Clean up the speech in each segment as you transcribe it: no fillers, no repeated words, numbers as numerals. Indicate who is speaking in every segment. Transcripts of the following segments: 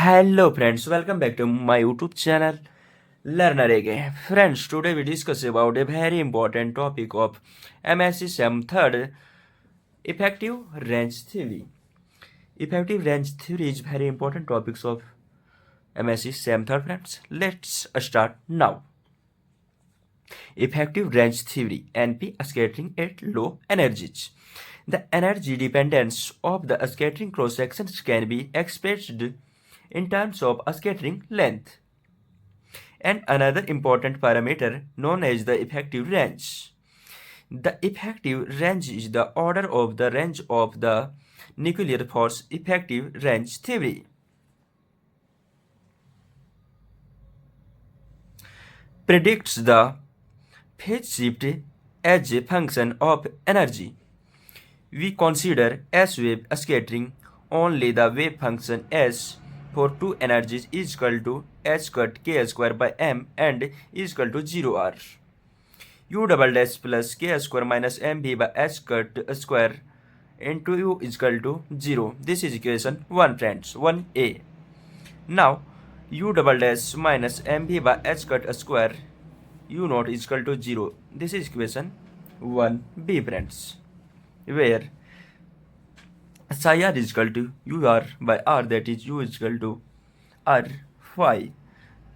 Speaker 1: Hello friends, welcome back to my YouTube channel Learner again. Friends, today we discuss about a very important topic of M.Sc Sem 3rd, effective range theory. Effective range theory is very important topics of M.Sc Sem 3rd friends. Let's start now. Effective range theory NP scattering at low energies. The energy dependence of the scattering cross sections can be expressed in terms of scattering length and another important parameter known as the effective range. The effective range is the order of the range of the nuclear force effective range theory. Predicts the phase shift as a function of energy. We consider S-wave scattering only the wave function S for two energies is equal to h cut k square by m and is equal to 0 r. U double dash plus k square minus mv by h cut square into u is equal to 0. This is equation 1 friends, 1a. Now u double dash minus mv by h cut square u naught is equal to 0. This is equation 1b friends, where psi r is equal to ur by r, that is u is equal to r phi.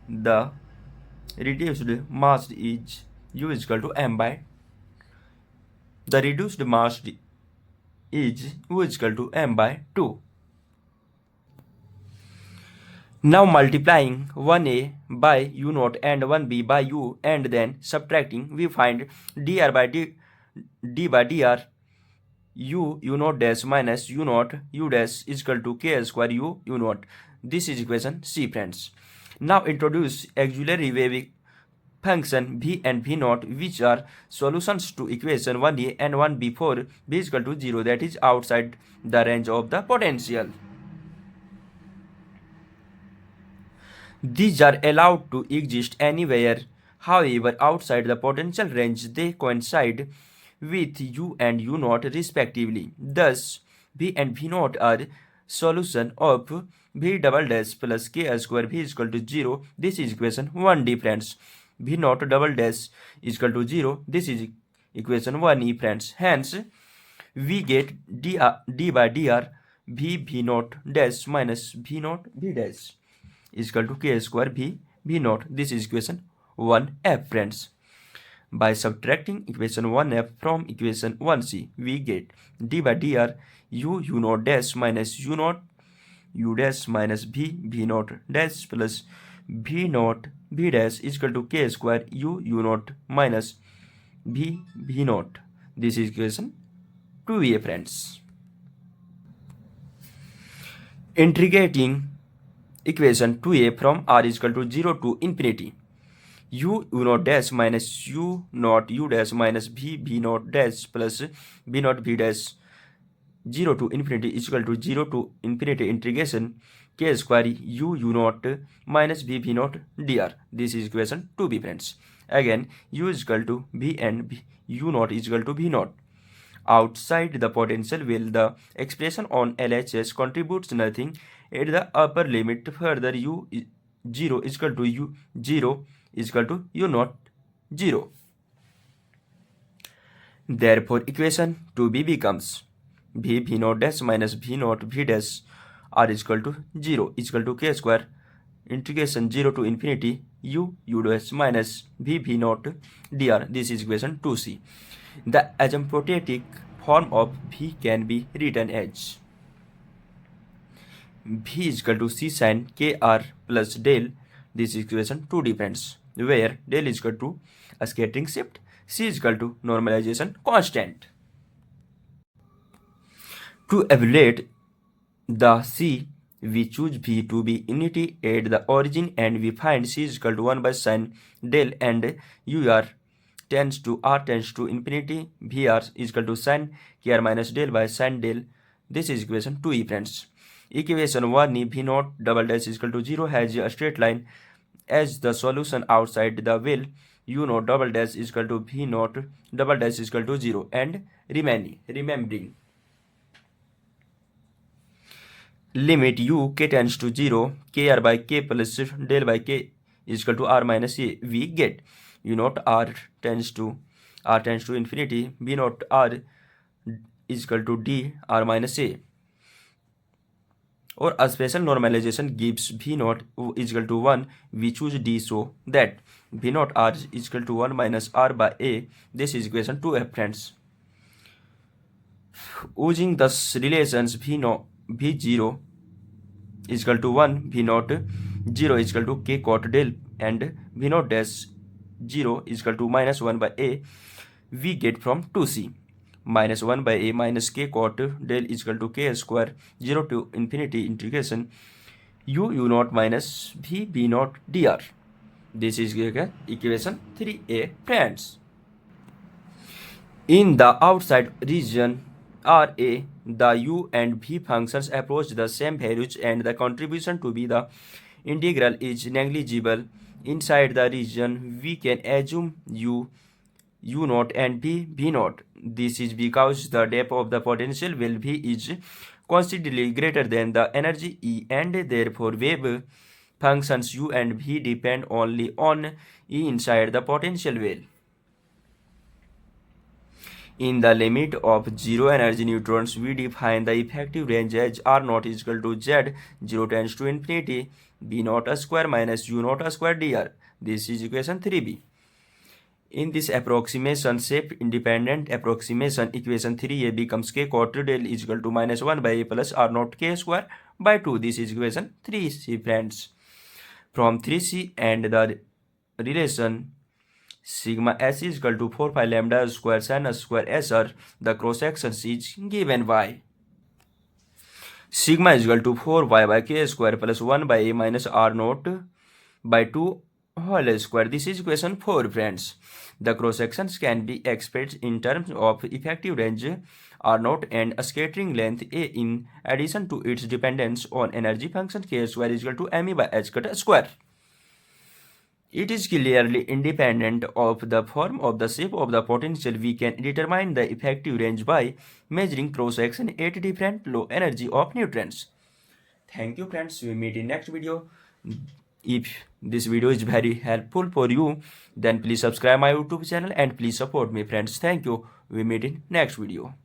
Speaker 1: The reduced mass is u is equal to m by the reduced mass is u is equal to m by 2. Now multiplying 1a by u naught and 1b by u and then subtracting, we find dr by d by dr u naught dash minus u naught u dash is equal to k square u naught. This is equation C friends. Now introduce auxiliary wave function v and v naught, which are solutions to equation 1a and 1b for v is equal to 0, that is outside the range of the potential. These are allowed to exist anywhere. However, outside the potential range, they coincide with u and u naught respectively. Thus, v and v naught are solution of v double dash plus k square v is equal to 0. This is equation 1d friends. V naught double dash is equal to 0. This is equation 1e friends. Hence, we get d by dr v naught dash minus v naught v dash is equal to k square v naught. This is equation 1f friends. By subtracting equation 1f from equation 1c, we get d by dr u naught dash minus u naught u dash minus v naught dash plus v naught v dash is equal to k square u naught minus v naught. This is equation 2a friends. Integrating equation 2a from r is equal to 0 to infinity, u naught dash minus u naught u dash minus v naught dash plus v naught v dash 0 to infinity is equal to 0 to infinity integration k square u naught minus v naught dr. This is equation 2b friends. Again, u is equal to v and u naught is equal to v naught. Outside the potential will, the expression on LHS contributes nothing at the upper limit. Further, u 0 is equal to u 0 is equal to u naught 0. Therefore, equation 2b becomes v naught dash minus v naught v dash r is equal to 0 is equal to k square integration 0 to infinity u dash minus v naught dr. This is equation 2c. The asymptotic form of v can be written as v is equal to c sin kr plus del. This is equation 2d friends, where del is equal to a scattering shift, c is equal to normalization constant. To evaluate the c, we choose v to be unity at the origin and we find c is equal to 1 by sin del and ur tends to infinity, vr is equal to sin kr minus del by sin del. This is equation 2e friends. Equation 1e v naught double dash is equal to 0 has a straight line as the solution outside the will. U naught double dash is equal to v naught double dash is equal to 0 and remembering limit u k tends to 0, kr by k plus del by k is equal to r minus a, we get u naught tends to infinity, b naught r is equal to d r minus a. Or a special normalization gives v naught is equal to 1, we choose d so that v naught r is equal to 1 minus r by a. This is equation 2f, friends. Using thus relations v0 is equal to 1, v naught 0 is equal to k cot del, and v naught dash 0 is equal to minus 1 by a, we get from 2c minus 1 by a minus k cot del is equal to k square 0 to infinity integration u naught minus v naught dr. This is equation 3a, friends. In the outside region Ra, the u and v functions approach the same values and the contribution to be the integral is negligible. Inside the region, we can assume u naught and v naught. This is because the depth of the potential well v is considerably greater than the energy E, and therefore wave functions u and v depend only on E inside the potential well. In the limit of zero energy neutrons, we define the effective range as R naught is equal to Z, 0 tends to infinity, B naught square minus U naught square dr. This is equation 3b. In this approximation, shape-independent approximation, equation 3a becomes k cot del is equal to minus 1 by a plus R naught k square by 2. This is equation 3c, friends. From 3c and the relation sigma s is equal to 4 pi lambda square sin square sr, the cross section is given by sigma is equal to 4y by k square plus 1 by a minus r naught by 2 whole square. This is equation 4, friends. The cross sections can be expressed in terms of effective range r naught and a scattering length a in addition to its dependence on energy function k square is equal to me by h cut square. It is clearly independent of the form of the shape of the potential. We can determine the effective range by measuring cross-section at different low energy of neutrons. Thank you, friends. We meet in next video. If this video is very helpful for you, then please subscribe my YouTube channel and please support me, friends. Thank you. We meet in next video.